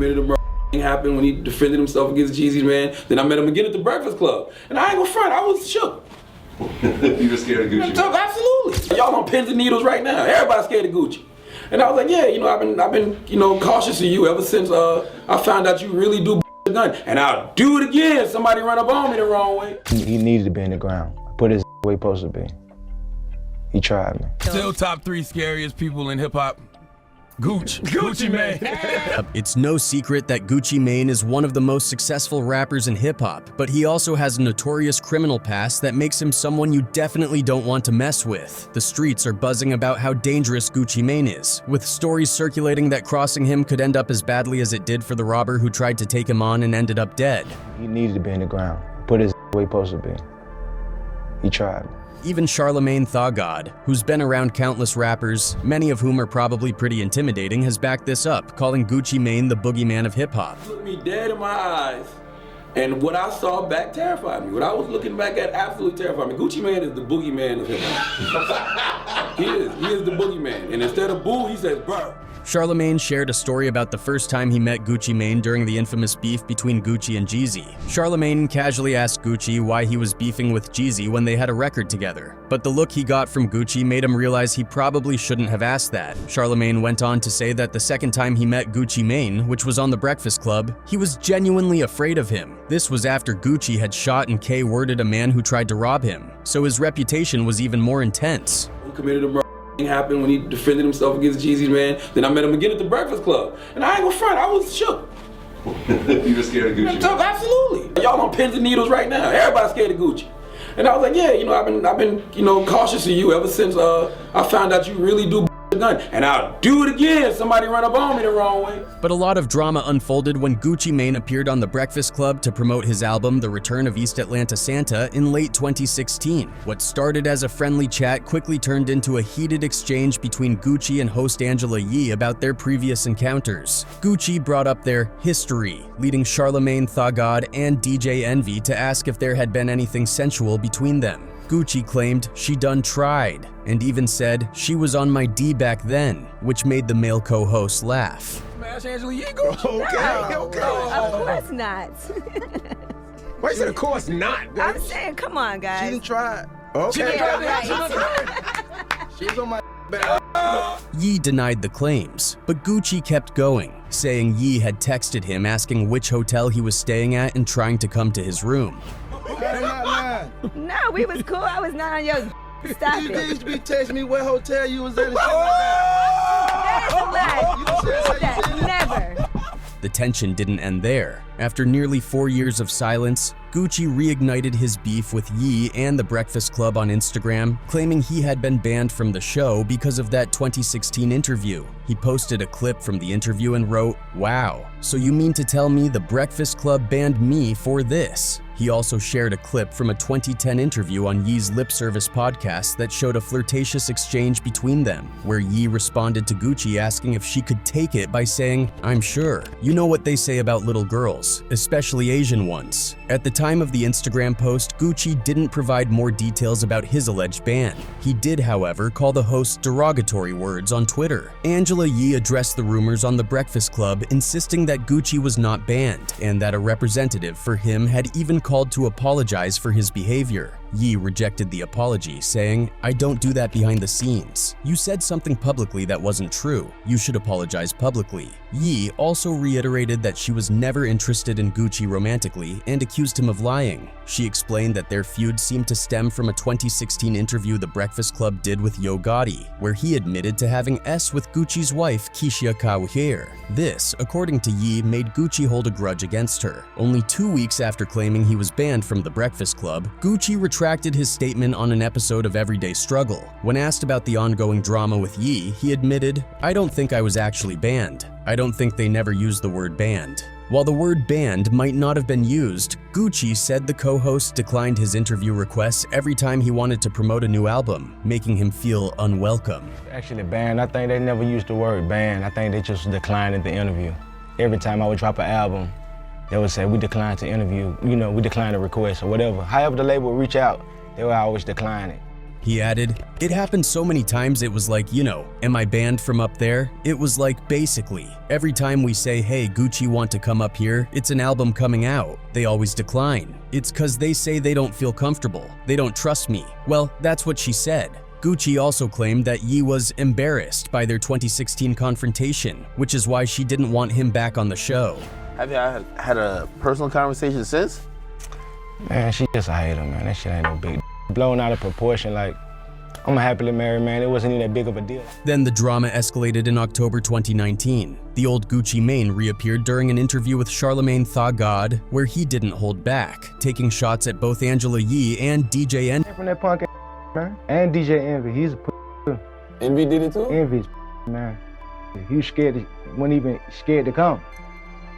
committed a murder. Happened when he defended himself against Jeezy, man. Then I met him again at the Breakfast Club. And I ain't gonna front, I was shook. You were scared of Gucci? Absolutely. Y'all on pins and needles right now. Everybody's scared of Gucci. And I was like, yeah, I've been cautious of you ever since I found out you really do the gun. And I'll do it again. Somebody run up on me the wrong way. He needed to be in the ground. Put his where he supposed to be. He tried me. Still top 3 scariest people in hip hop. Gucci Mane. It's no secret that Gucci Mane is one of the most successful rappers in hip-hop, but he also has a notorious criminal past that makes him someone you definitely don't want to mess with. The streets are buzzing about how dangerous Gucci Mane is, with stories circulating that crossing him could end up as badly as it did for the robber who tried to take him on and ended up dead. He needed to be in the ground. Put his where he supposed to be. He tried me. Even Charlemagne Tha God, who's been around countless rappers, many of whom are probably pretty intimidating, has backed this up, calling Gucci Mane the boogeyman of hip-hop. Looked me dead in my eyes, and what I saw back terrified me. What I was looking back at absolutely terrified me. Gucci Mane is the boogeyman of hip-hop. He is the boogeyman. And instead of boo, he says burr. Charlemagne shared a story about the first time he met Gucci Mane during the infamous beef between Gucci and Jeezy. Charlemagne casually asked Gucci why he was beefing with Jeezy when they had a record together. But the look he got from Gucci made him realize he probably shouldn't have asked that. Charlemagne went on to say that the second time he met Gucci Mane, which was on the Breakfast Club, he was genuinely afraid of him. This was after Gucci had shot and K-worded a man who tried to rob him, so his reputation was even more intense. Who committed a murder? Happened when he defended himself against Jeezy, man. Then I met him again at the Breakfast Club. And I ain't gonna front, I was shook. You were scared of Gucci? Absolutely. Y'all on pins and needles right now. Everybody's scared of Gucci. And I was like, yeah, I've been cautious of you ever since I found out you really do the gun. And I'll do it again. Somebody run up on me the wrong way. But a lot of drama unfolded when Gucci Mane appeared on the Breakfast Club to promote his album The Return of East Atlanta Santa in late 2016. What started as a friendly chat quickly turned into a heated exchange between Gucci and host Angela Yee about their previous encounters. Gucci brought up their history, leading Charlemagne Tha God and DJ Envy to ask if there had been anything sensual between them. Gucci claimed she done tried, and even said she was on my D back then, which made the male co-host laugh. Smash Angela Yee, Gucci. Okay. Of course not. Why you said of course not? I'm saying, come on, guys. She didn't try. Okay. She was on my back. Yee denied the claims, but Gucci kept going, saying Yee had texted him asking which hotel he was staying at and trying to come to his room. No, we was cool. I was not on your. Stop You it. used to be texting me what hotel you was in and shit That is a lie. Never. The tension didn't end there. After nearly 4 years of silence, Gucci reignited his beef with Yee and the Breakfast Club on Instagram, claiming he had been banned from the show because of that 2016 interview. He posted a clip from the interview and wrote, "Wow, so you mean to tell me the Breakfast Club banned me for this?" He also shared a clip from a 2010 interview on Yee's Lip Service podcast that showed a flirtatious exchange between them, where Yee responded to Gucci asking if she could take it by saying, "I'm sure. You know what they say about little girls, especially Asian ones." At the time of the Instagram post, Gucci didn't provide more details about his alleged ban. He did, however, call the host derogatory words on Twitter. Angela Yee addressed the rumors on the Breakfast Club, insisting that Gucci was not banned and that a representative for him had even called to apologize for his behavior. Yee rejected the apology, saying, "I don't do that behind the scenes. You said something publicly that wasn't true. You should apologize publicly." Yee also reiterated that she was never interested in Gucci romantically and accused him of lying. She explained that their feud seemed to stem from a 2016 interview The Breakfast Club did with Yo Gotti, where he admitted to having S with Gucci's wife, Keisha Kawahir. This, according to Yee, made Gucci hold a grudge against her. Only 2 weeks after claiming he was banned from The Breakfast Club, Gucci retracted his statement on an episode of Everyday Struggle. When asked about the ongoing drama with Yee, he admitted, "I don't think I was actually banned. I don't think they never used the word banned." While the word banned might not have been used, Gucci said the co-host declined his interview requests every time he wanted to promote a new album, making him feel unwelcome. Actually banned, I think they never used the word banned. I think they just declined the interview. Every time I would drop an album, they would say, "We declined to interview, we declined the request," or whatever. However the label would reach out, they would always decline it. He added, "It happened so many times it was like, am I banned from up there? It was like, basically, every time we say, hey, Gucci want to come up here, it's an album coming out. They always decline. It's cause they say they don't feel comfortable. They don't trust me." Well, that's what she said. Gucci also claimed that Ye was embarrassed by their 2016 confrontation, which is why she didn't want him back on the show. Have you had a personal conversation since? Man, she just a hater, man. That shit ain't no big blown out of proportion. Like, I'm a happily married man. It wasn't even that big of a deal. Then the drama escalated in October 2019. The old Gucci Mane reappeared during an interview with Charlemagne Tha God, where he didn't hold back, taking shots at both Angela Yee and DJ Envy. From that punk man. And DJ Envy, he's a too. Envy did it too? Envy's man. He was scared, wasn't even scared to come.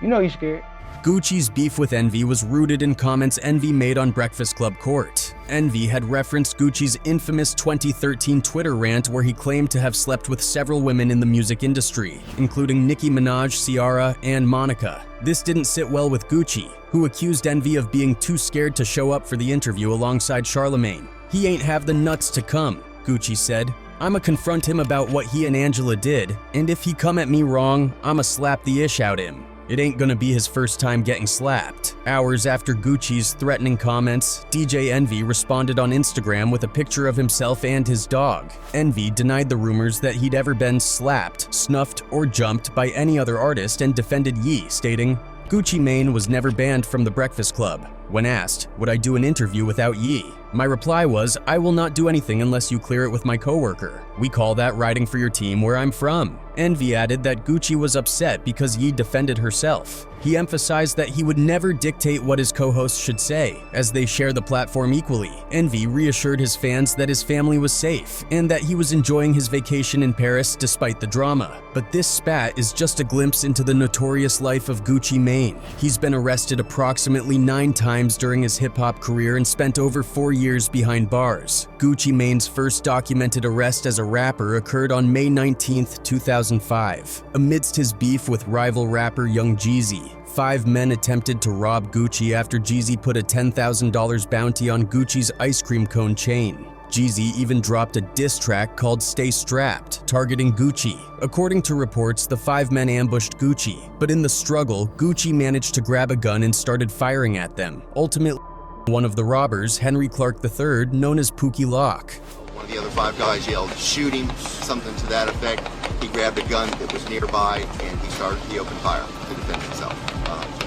You know he's scared. Gucci's beef with Envy was rooted in comments Envy made on Breakfast Club Court. Envy had referenced Gucci's infamous 2013 Twitter rant where he claimed to have slept with several women in the music industry, including Nicki Minaj, Ciara, and Monica. This didn't sit well with Gucci, who accused Envy of being too scared to show up for the interview alongside Charlemagne. "He ain't have the nuts to come," Gucci said. "I'ma confront him about what he and Angela did, and if he come at me wrong, I'ma slap the ish out him. It ain't gonna be his first time getting slapped." Hours after Gucci's threatening comments, DJ Envy responded on Instagram with a picture of himself and his dog. Envy denied the rumors that he'd ever been slapped, snuffed, or jumped by any other artist and defended Ye, stating, "Gucci Mane was never banned from the Breakfast Club. When asked, would I do an interview without Ye? My reply was, I will not do anything unless you clear it with my coworker. We call that riding for your team where I'm from." Envy added that Gucci was upset because Ye defended herself. He emphasized that he would never dictate what his co-hosts should say, as they share the platform equally. Envy reassured his fans that his family was safe and that he was enjoying his vacation in Paris despite the drama. But this spat is just a glimpse into the notorious life of Gucci Mane. He's been arrested approximately 9 times during his hip-hop career and spent over 4 years behind bars. Gucci Mane's first documented arrest as a rapper occurred on May 19, 2005. Amidst his beef with rival rapper Young Jeezy, 5 men attempted to rob Gucci after Jeezy put a $10,000 bounty on Gucci's ice cream cone chain. Jeezy even dropped a diss track called Stay Strapped, targeting Gucci. According to reports, the 5 men ambushed Gucci, but in the struggle, Gucci managed to grab a gun and started firing at them. Ultimately, one of the robbers, Henry Clark III, known as Pookie Lock. One of the other 5 guys yelled, "Shoot him," something to that effect. He grabbed a gun that was nearby and he opened fire to defend himself.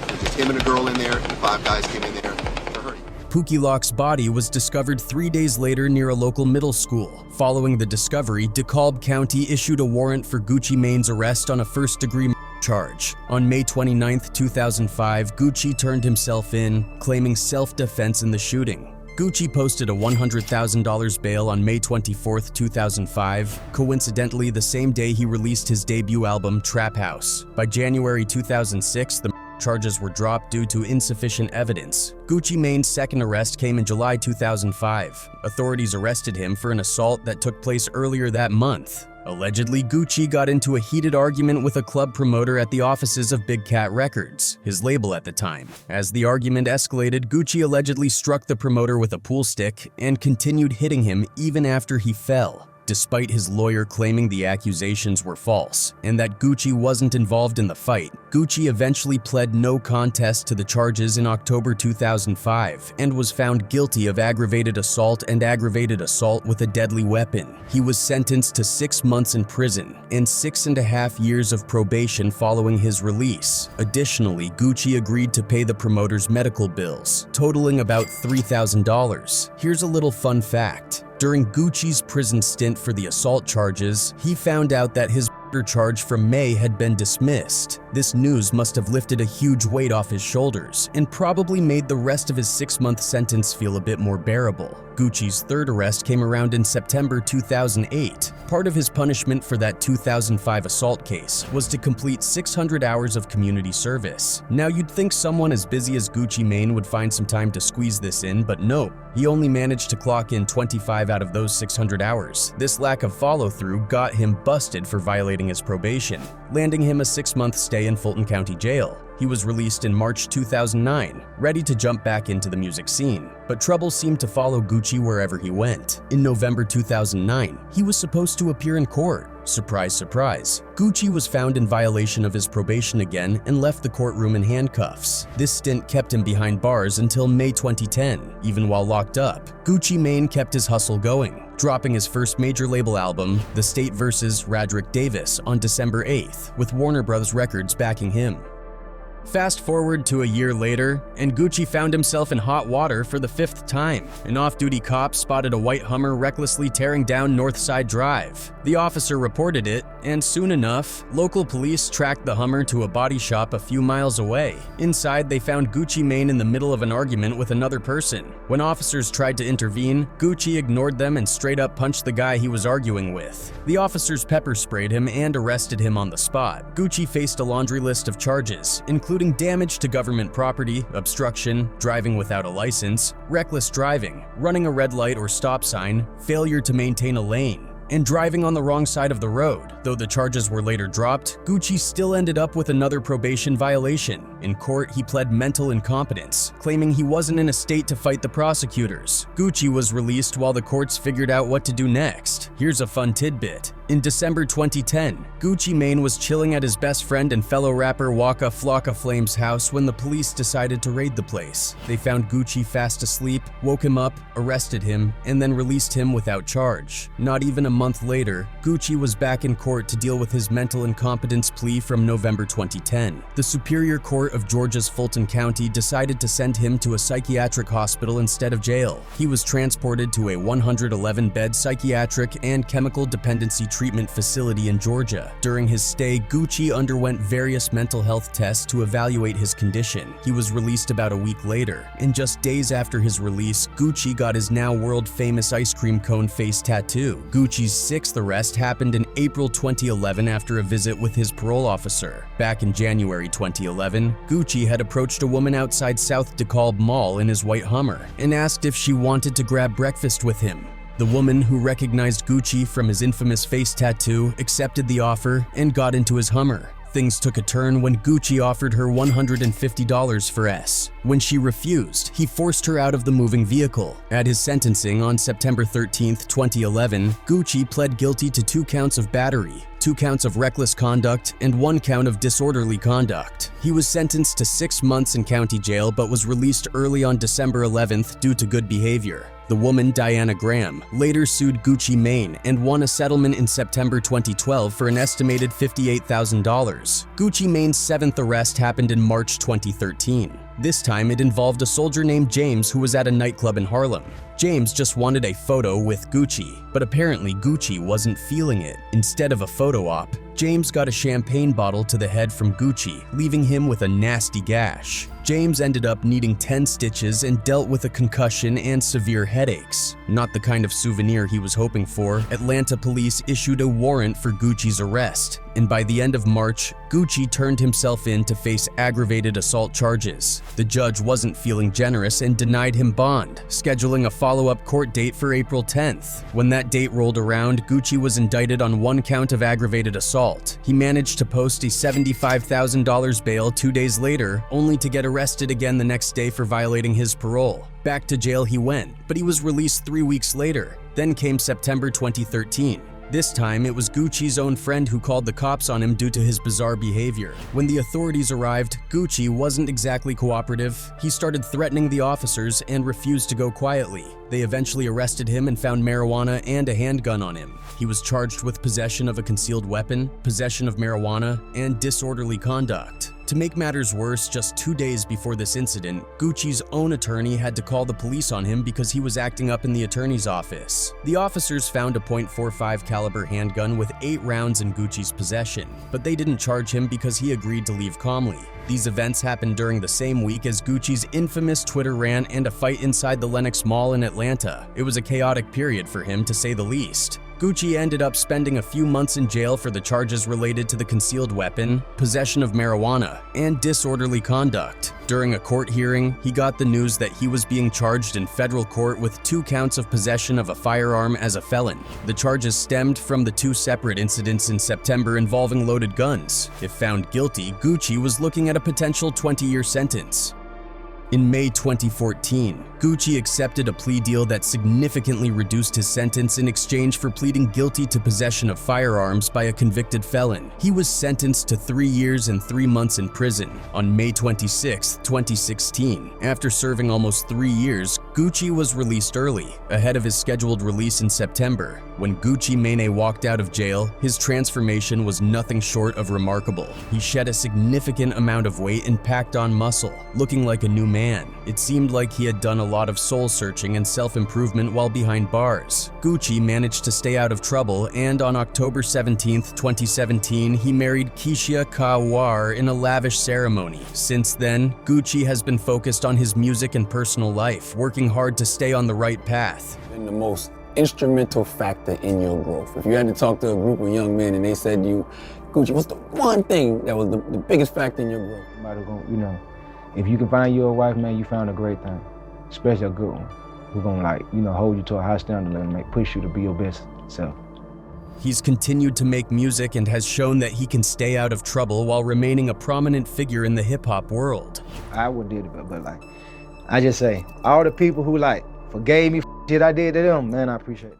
It was just him and a girl in there, and the 5 guys came in there to hurt him. Pookie Lock's body was discovered 3 days later near a local middle school. Following the discovery, DeKalb County issued a warrant for Gucci Mane's arrest on a first-degree charge. On May 29, 2005, Gucci turned himself in, claiming self-defense in the shooting. Gucci posted a $100,000 bail on May 24, 2005, coincidentally the same day he released his debut album, Trap House. By January 2006, the charges were dropped due to insufficient evidence. Gucci Mane's second arrest came in July 2005. Authorities arrested him for an assault that took place earlier that month. Allegedly, Gucci got into a heated argument with a club promoter at the offices of Big Cat Records, his label at the time. As the argument escalated, Gucci allegedly struck the promoter with a pool stick and continued hitting him even after he fell, despite his lawyer claiming the accusations were false and that Gucci wasn't involved in the fight. Gucci eventually pled no contest to the charges in October 2005 and was found guilty of aggravated assault and aggravated assault with a deadly weapon. He was sentenced to 6 months in prison and 6.5 years of probation following his release. Additionally, Gucci agreed to pay the promoter's medical bills, totaling about $3,000. Here's a little fun fact. During Gucci's prison stint for the assault charges, he found out that his murder charge from May had been dismissed. This news must have lifted a huge weight off his shoulders and probably made the rest of his 6-month sentence feel a bit more bearable. Gucci's third arrest came around in September 2008. Part of his punishment for that 2005 assault case was to complete 600 hours of community service. Now you'd think someone as busy as Gucci Mane would find some time to squeeze this in, but nope. He only managed to clock in 25 out of those 600 hours. This lack of follow-through got him busted for violating violating his probation, landing him a 6-month stay in Fulton County Jail. He was released in March 2009, ready to jump back into the music scene, but trouble seemed to follow Gucci wherever he went. In November 2009, he was supposed to appear in court. Surprise, surprise. Gucci was found in violation of his probation again and left the courtroom in handcuffs. This stint kept him behind bars until May 2010. Even while locked up, Gucci Mane kept his hustle going, dropping his first major label album, The State vs. Radrick Davis, on December 8th, with Warner Bros. Records backing him. Fast forward to a year later, and Gucci found himself in hot water for the 5th time. An off-duty cop spotted a white Hummer recklessly tearing down Northside Drive. The officer reported it, and soon enough, local police tracked the Hummer to a body shop a few miles away. Inside, they found Gucci Mane in the middle of an argument with another person. When officers tried to intervene, Gucci ignored them and straight up punched the guy he was arguing with. The officers pepper sprayed him and arrested him on the spot. Gucci faced a laundry list of charges, including damage to government property, obstruction, driving without a license, reckless driving, running a red light or stop sign, failure to maintain a lane, and driving on the wrong side of the road. Though the charges were later dropped, Gucci still ended up with another probation violation. In court, he pled mental incompetence, claiming he wasn't in a state to fight the prosecutors. Gucci was released while the courts figured out what to do next. Here's a fun tidbit. In December 2010, Gucci Mane was chilling at his best friend and fellow rapper Waka Flocka Flame's house when the police decided to raid the place. They found Gucci fast asleep, woke him up, arrested him, and then released him without charge. Not even a month later, Gucci was back in court to deal with his mental incompetence plea from November 2010. The Superior Court of Georgia's Fulton County decided to send him to a psychiatric hospital instead of jail. He was transported to a 111-bed psychiatric and chemical dependency treatment facility in Georgia. During his stay, Gucci underwent various mental health tests to evaluate his condition. He was released about a week later, and just days after his release, Gucci got his now world-famous ice cream cone face tattoo. Gucci's 6th arrest happened in April 2011 after a visit with his parole officer. Back in January 2011, Gucci had approached a woman outside South DeKalb Mall in his white Hummer and asked if she wanted to grab breakfast with him. The woman, who recognized Gucci from his infamous face tattoo, accepted the offer and got into his Hummer. Things took a turn when Gucci offered her $150 for S. When she refused, he forced her out of the moving vehicle. At his sentencing on September 13, 2011, Gucci pled guilty to 2 counts of battery, 2 counts of reckless conduct, and 1 count of disorderly conduct. He was sentenced to 6 months in county jail but was released early on December 11th due to good behavior. The woman, Diana Graham, later sued Gucci Mane and won a settlement in September 2012 for an estimated $58,000. Gucci Mane's 7th arrest happened in March 2013. This time, it involved a soldier named James who was at a nightclub in Harlem. James just wanted a photo with Gucci, but apparently Gucci wasn't feeling it. Instead of a photo op, James got a champagne bottle to the head from Gucci, leaving him with a nasty gash. James ended up needing 10 stitches and dealt with a concussion and severe headaches. Not the kind of souvenir he was hoping for, Atlanta police issued a warrant for Gucci's arrest, and by the end of March, Gucci turned himself in to face aggravated assault charges. The judge wasn't feeling generous and denied him bond, scheduling a follow-up court date for April 10th. When that date rolled around, Gucci was indicted on 1 count of aggravated assault. He managed to post a $75,000 bail 2 days later, only to get arrested again the next day for violating his parole. Back to jail he went, but he was released 3 weeks later. Then came September 2013. This time, it was Gucci's own friend who called the cops on him due to his bizarre behavior. When the authorities arrived, Gucci wasn't exactly cooperative. He started threatening the officers and refused to go quietly. They eventually arrested him and found marijuana and a handgun on him. He was charged with possession of a concealed weapon, possession of marijuana, and disorderly conduct. To make matters worse, just 2 days before this incident, Gucci's own attorney had to call the police on him because he was acting up in the attorney's office. The officers found a .45 caliber handgun with 8 rounds in Gucci's possession, but they didn't charge him because he agreed to leave calmly. These events happened during the same week as Gucci's infamous Twitter rant and a fight inside the Lenox Mall in Atlanta. It was a chaotic period for him, to say the least. Gucci ended up spending a few months in jail for the charges related to the concealed weapon, possession of marijuana, and disorderly conduct. During a court hearing, he got the news that he was being charged in federal court with 2 counts of possession of a firearm as a felon. The charges stemmed from the 2 separate incidents in September involving loaded guns. If found guilty, Gucci was looking at a potential 20-year sentence. In May 2014, Gucci accepted a plea deal that significantly reduced his sentence in exchange for pleading guilty to possession of firearms by a convicted felon. He was sentenced to 3 years and 3 months in prison on May 26, 2016. After serving almost 3 years, Gucci was released early, ahead of his scheduled release in September. When Gucci Mane walked out of jail, his transformation was nothing short of remarkable. He shed a significant amount of weight and packed on muscle, looking like a new man. It seemed like he had done a lot of soul-searching and self-improvement while behind bars. Gucci managed to stay out of trouble, and on October 17, 2017, he married Keisha Kawar in a lavish ceremony. Since then, Gucci has been focused on his music and personal life, working hard to stay on the right path. Been the most instrumental factor in your growth. If you had to talk to a group of young men and they said to you, Gucci, what's the one thing that was the biggest factor in your growth? Somebody gonna, you know, if you can find you a wife, man, you found a great thing, especially a good one, who's gonna, like, you know, hold you to a high standard and push you to be your best self. He's continued to make music and has shown that he can stay out of trouble while remaining a prominent figure in the hip-hop world. I wouldn't do it, but like, I just say, all the people who like forgave me shit I did to them, man, I appreciate it.